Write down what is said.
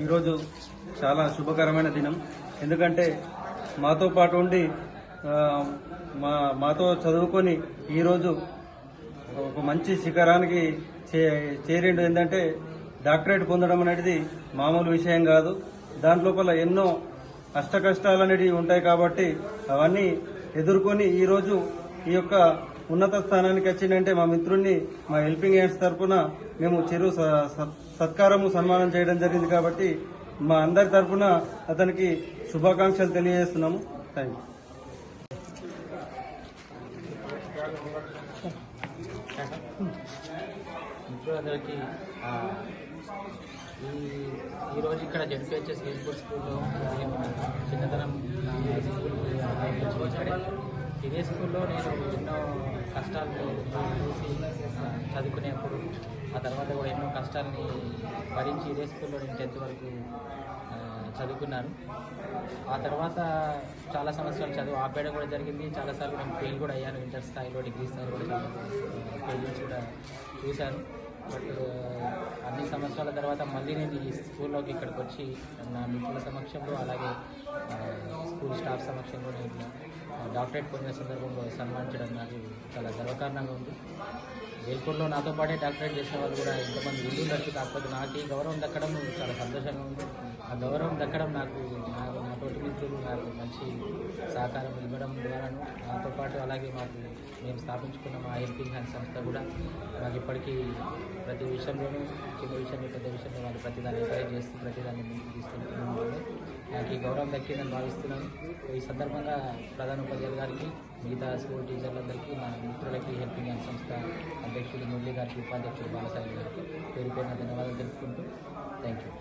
ఈరోజు చాలా శుభకరమైన దినం. ఎందుకంటే మాతో పాటు ఉండి మాతో చదువుకొని ఈరోజు ఒక మంచి శిఖరానికి చేరిండు. ఏంటంటే డాక్టరేట్ పొందడం అనేది మామూలు విషయం కాదు. దాని లోపల ఎన్నో కష్టాలు అనేవి ఉంటాయి. కాబట్టి అవన్నీ ఎదుర్కొని ఈరోజు ఈ యొక్క ఉన్నత స్థానానికి వచ్చిందంటే మా మిత్రుడిని మా హెల్పింగ్ హ్యాండ్స్ తరఫున మేము చిరు సత్కారము సన్మానం చేయడం జరిగింది. కాబట్టి మా అందరి తరఫున అతనికి శుభాకాంక్షలు తెలియజేస్తున్నాము. Thank you. మిత్రులందరికీ ఈరోజు ఇక్కడ జెడ్పీహెచ్ఎస్ హెయిర్పోర్ట్ స్కూల్లో నేను చిన్నతనం ఇదే స్కూల్లో నేను ఎన్నో కష్టాలు చూసి చదువుకునేప్పుడు ఆ తర్వాత కూడా ఎన్నో కష్టాలని భరించి ఇదే స్కూల్లో నేను 10th వరకు చదువుకున్నాను. ఆ తర్వాత చాలా సంవత్సరాలు చదువు ఆపేయడం కూడా జరిగింది. చాలాసార్లు నేను ఫెయిల్ కూడా అయ్యాను. ఇంటర్ స్థాయిలో, డిగ్రీ స్థాయిలో కూడా చాలా ఫెయిల్యూర్స్ కూడా చూశాను. బట్ అన్ని సంవత్సరాల తర్వాత మళ్ళీ నేను ఈ స్కూల్లోకి ఇక్కడికి వచ్చి నా మిత్రుల సమక్షంలో అలాగే స్కూల్ స్టాఫ్ సమక్షంలో నేను డాక్టరేట్ పొందిన సందర్భంలో సన్మానించడం నాకు చాలా గర్వకారణంగా ఉంది. వేల్పూర్లో నాతో పాటే డాక్టరేట్ చేసిన వాళ్ళు కూడా ఎంతమంది ఉండొచ్చు. కాకపోతే నాకు ఈ గౌరవం దక్కడం చాలా సంతోషంగా ఉంది. ఆ గౌరవం దక్కడం నా తోటి మిత్రులు నాకు మంచి సహకారం ఇవ్వడం ద్వారాను, నాతో పాటు అలాగే మేము స్థాపించుకున్న మా హెల్పింగ్ హ్యాండ్ సంస్థ కూడా నాకు ఇప్పటికీ ప్రతి విషయంలోనూ చిన్న విషయంలో పెద్ద విషయంలో వాళ్ళు ప్రతిదాన్ని ఎంకరేజ్ చేస్తూ ప్రతిదాన్ని ముందుకు తీసుకెళ్తున్నాను. నాకు ఈ గౌరవం దక్కిందని భావిస్తున్నాను. ఈ సందర్భంగా ప్రధాన ఉపాధ్యాయులు గారికి, మిగతా స్కూల్ టీచర్లందరికీ, నా మిత్రులకి, హెల్పింగ్ హ్యాండ్ సంస్థ అధ్యక్షులు మురళి గారికి, ఉపాధ్యక్షులు బాలసాయి గారికి పేరు పేరున ధన్యవాదాలు తెలుపుకుంటూ థ్యాంక్ యూ.